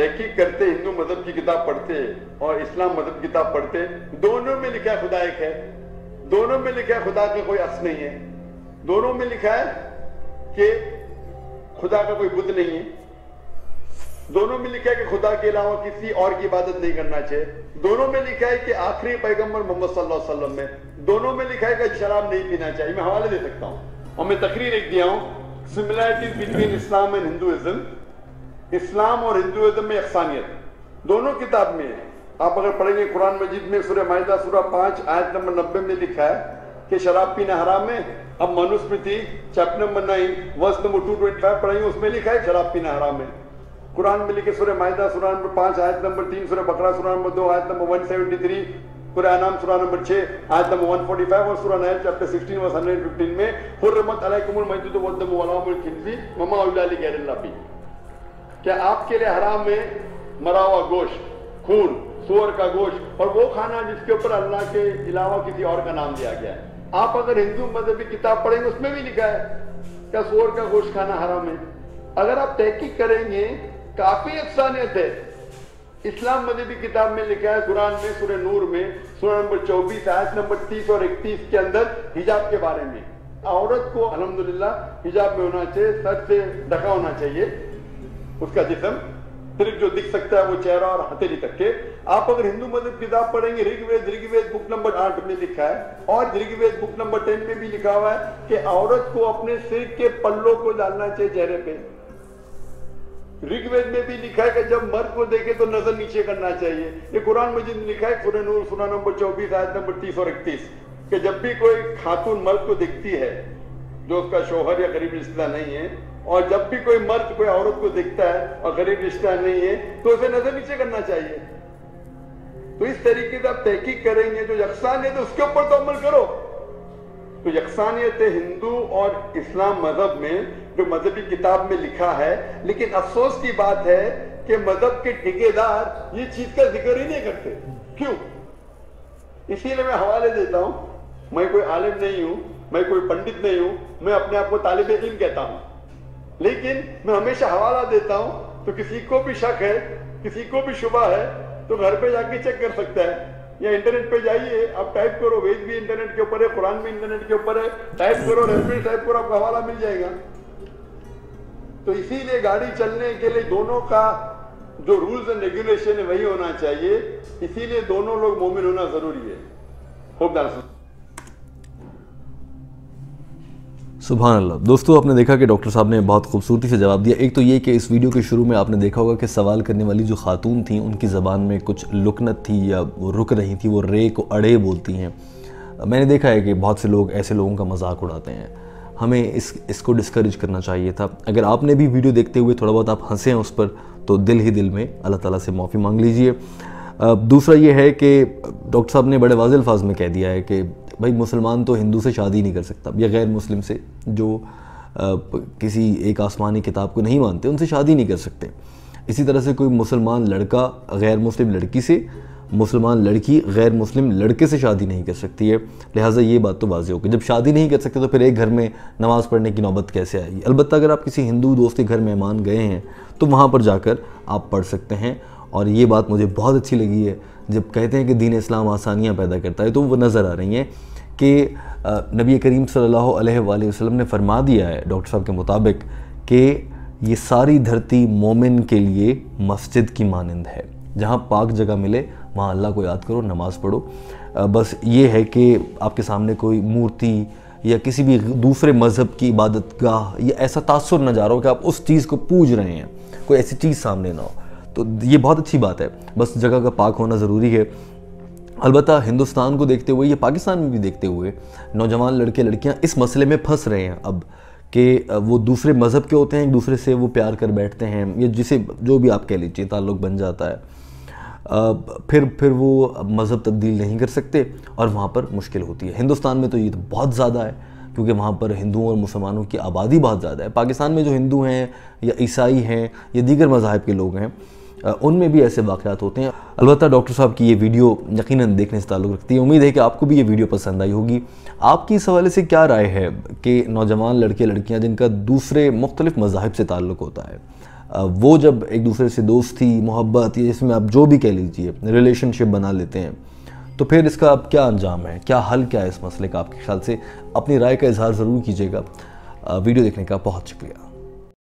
تحقیق کرتے ہندو مذہب کی کتاب پڑھتے اور اسلام مذہب کی کتاب پڑھتے، دونوں میں لکھا ہے خدا ایک ہے، دونوں میں لکھا ہے خدا کا کوئی اصل نہیں ہے، دونوں میں لکھا ہے کہ خدا کا کوئی بت نہیں ہے، دونوں میں لکھا ہے کہ خدا کے علاوہ کسی اور کی عبادت نہیں کرنا چاہیے، دونوں میں لکھا ہے کہ آخری پیغمبر محمد صلی اللہ علیہ وسلم میں، دونوں میں لکھا ہے کہ شراب نہیں پینا چاہیے۔ میں حوالے دے سکتا ہوں اور میں تقریر ایک دیا ہوں، similarities between Islam and Hinduism, Islam اور ہندوازم میں یکسانیت دونوں کتاب میں ہے۔ آپ اگر پڑھیں گے قرآن مجید میں سورہ مائدہ سورہ 5 آیت نمبر 90 میں لکھا ہے کہ شراب پینا حرام ہے۔ اب Manusmriti chapter number 9 verse number 225 پڑھیں گے، اس میں لکھا ہے شراب پینا حرام ہے۔ قرآن میں لکھے سورہ مائدہ سورہ نمبر 5 آیت نمبر 3، سورہ بقرہ سورہ نمبر 2 آیت نمبر 173، سورہ انعام سورہ نمبر 6 آیت نمبر 145 اور سورہ نحل چیپٹر 16 ورس 115 میں حرمت علیکم المیتۃ والدم ولحم الخنزیر وما اہل لغیر اللہ بہ، کیا آپ کے لیے حرام ہے مرا ہوا گوشت، خون، سور کا گوشت اور وہ کھانا جس کے اوپر اللہ کے علاوہ کسی اور کا نام دیا گیا ہے۔ آپ اگر ہندو مذہبی کتاب پڑھیں گے اس میں بھی لکھا ہے کیا سور کا گوشت کھانا حرام ہے۔ اگر آپ تحقیق کریں گے کافی یکسانیت ہے۔ اسلام مذہبی کتاب میں لکھا ہے قرآن میں سورہ نور میں سورہ نمبر 24 آیت نمبر 30 اور 31 کے اندر حجاب کے بارے میں، عورت کو الحمدللہ حجاب میں ہونا چاہیے، سر سے ڈھکا ہونا چاہیے اس کا جسم، صرف جو دکھ سکتا ہے وہ چہرہ اور ہتھیلی تک کے۔ آپ اگر ہندو مذہب کتاب پڑھیں گے رگ وید بک نمبر 8 میں لکھا ہے اور رگ وید بک نمبر 10 میں بھی لکھا ہوا ہے کہ عورت کو اپنے سر کے پلوں کو ڈالنا چاہیے چہرے پہ۔ رگ وید میں بھی لکھا ہے کہ جب مرد کو دیکھے تو نظر نیچے کرنا چاہیے۔ یہ قرآن مجید میں لکھا ہے سورہ نور سورہ نمبر 24 آیت نمبر 30 اور 31 کہ جب بھی کوئی خاتون مرد کو دکھتی ہے جو اس کا شوہر یا قریبی رشتہ دار نہیں ہے، اور جب بھی کوئی مرد کوئی عورت کو دیکھتا ہے اور قریبی رشتہ دار نہیں ہے تو اسے نظر نیچے کرنا چاہیے۔ تو اس طریقے سے آپ تحقیق کریں گے جو یکسانیت ہے اس کے اوپر تو عمل کرو۔ تو یکسانیت ہندو اور اسلام مذہب میں جو مذہبی کتاب میں لکھا ہے، لیکن افسوس کی بات ہے کہ مذہب کے ٹھیکیدار یہ چیز کا ذکر ہی نہیں کرتے۔ کیوں؟ اسی لیے میں حوالے دیتا ہوں، میں کوئی عالم نہیں ہوں، میں کوئی پنڈت نہیں ہوں، میں اپنے آپ کو طالب علم کہتا ہوں، لیکن میں ہمیشہ حوالہ دیتا ہوں تو کسی کو بھی شک ہے، کسی کو بھی شبہ ہے تو گھر پہ جا کے چیک کر سکتا ہے، یا انٹرنیٹ پہ جائیے، آپ ٹائپ کرو، وید بھی انٹرنیٹ کے اوپر ہے، قرآن بھی انٹرنیٹ کے اوپر ہے، ٹائپ کرو، ریفرنس ٹائپ کرو، آپ کو حوالہ مل جائے گا۔ تو اسی لیے گاڑی چلنے کے لیے دونوں کا جو رولز اینڈ ریگولیشن ہے وہی ہونا چاہیے، اسی لیے دونوں لوگ مومن ہونا ضروری ہے۔ ہوپ دیٹس سبحان اللہ۔ دوستو آپ نے دیکھا کہ ڈاکٹر صاحب نے بہت خوبصورتی سے جواب دیا۔ ایک تو یہ کہ اس ویڈیو کے شروع میں آپ نے دیکھا ہوگا کہ سوال کرنے والی جو خاتون تھیں ان کی زبان میں کچھ لکنت تھی یا وہ رک رہی تھی، وہ رے کو اڑے بولتی ہیں۔ میں نے دیکھا ہے کہ بہت سے لوگ ایسے لوگوں کا مذاق اڑاتے ہیں، ہمیں اس کو ڈسکریج کرنا چاہیے تھا۔ اگر آپ نے بھی ویڈیو دیکھتے ہوئے تھوڑا بہت آپ ہنسے ہیں اس پر تو دل ہی دل میں اللہ تعالیٰ سے معافی مانگ لیجئے۔ دوسرا یہ ہے کہ ڈاکٹر صاحب نے بڑے واضح الفاظ میں کہہ دیا ہے کہ بھائی مسلمان تو ہندو سے شادی نہیں کر سکتا، یا غیر مسلم سے جو کسی ایک آسمانی کتاب کو نہیں مانتے ان سے شادی نہیں کر سکتے۔ اسی طرح سے کوئی مسلمان لڑکا غیر مسلم لڑکی سے، مسلمان لڑکی غیر مسلم لڑکے سے شادی نہیں کر سکتی ہے۔ لہٰذا یہ بات تو واضح ہوگی، جب شادی نہیں کر سکتے تو پھر ایک گھر میں نماز پڑھنے کی نوبت کیسے آئے گی؟ البتہ اگر آپ کسی ہندو دوست کے گھر مہمان گئے ہیں تو وہاں پر جا کر آپ پڑھ سکتے ہیں۔ اور یہ بات مجھے بہت اچھی لگی ہے جب کہتے ہیں کہ دین اسلام آسانیاں پیدا کرتا ہے، تو وہ نظر آ رہی ہیں کہ نبی کریم صلی اللہ علیہ وآلہ وسلم نے فرما دیا ہے ڈاکٹر صاحب کے مطابق کہ یہ ساری دھرتی مومن کے لیے مسجد کی مانند ہے، جہاں پاک جگہ ملے وہاں اللہ کو یاد کرو، نماز پڑھو۔ بس یہ ہے کہ آپ کے سامنے کوئی مورتی یا کسی بھی دوسرے مذہب کی عبادت گاہ یا ایسا تاثر نہ جا رہا ہو کہ آپ اس چیز کو پوج رہے ہیں، کوئی ایسی چیز سامنے نہ ہو، تو یہ بہت اچھی بات ہے۔ بس جگہ کا پاک ہونا ضروری ہے۔ البتہ ہندوستان کو دیکھتے ہوئے یا پاکستان میں بھی دیکھتے ہوئے نوجوان لڑکے لڑکیاں اس مسئلے میں پھنس رہے ہیں اب کہ وہ دوسرے مذہب کے ہوتے ہیں، ایک دوسرے سے وہ پیار کر بیٹھتے ہیں، یا جسے جو بھی آپ کہہ لیجیے تعلق بن جاتا ہے، پھر وہ مذہب تبدیل نہیں کر سکتے اور وہاں پر مشکل ہوتی ہے۔ ہندوستان میں تو یہ تو بہت زیادہ ہے کیونکہ وہاں پر ہندوؤں اور مسلمانوں کی آبادی بہت زیادہ ہے۔ پاکستان میں جو ہندو ہیں یا عیسائی ہیں یا دیگر مذاہب کے لوگ ہیں ان میں بھی ایسے واقعات ہوتے ہیں۔ البتہ ڈاکٹر صاحب کی یہ ویڈیو یقیناً دیکھنے سے تعلق رکھتی ہے۔ امید ہے کہ آپ کو بھی یہ ویڈیو پسند آئی ہوگی۔ آپ کی اس حوالے سے کیا رائے ہے کہ نوجوان لڑکے لڑکیاں جن کا دوسرے مختلف مذاہب سے تعلق ہوتا ہے وہ جب ایک دوسرے سے دوستی محبت یا اس میں آپ جو بھی کہہ لیجئے ریلیشن شپ بنا لیتے ہیں تو پھر اس کا اب کیا انجام ہے, کیا حل کیا ہے اس مسئلے کا آپ کے خیال سے؟ اپنی رائے کا اظہار ضرور کیجیے گا. ویڈیو دیکھنے کا بہت شکریہ.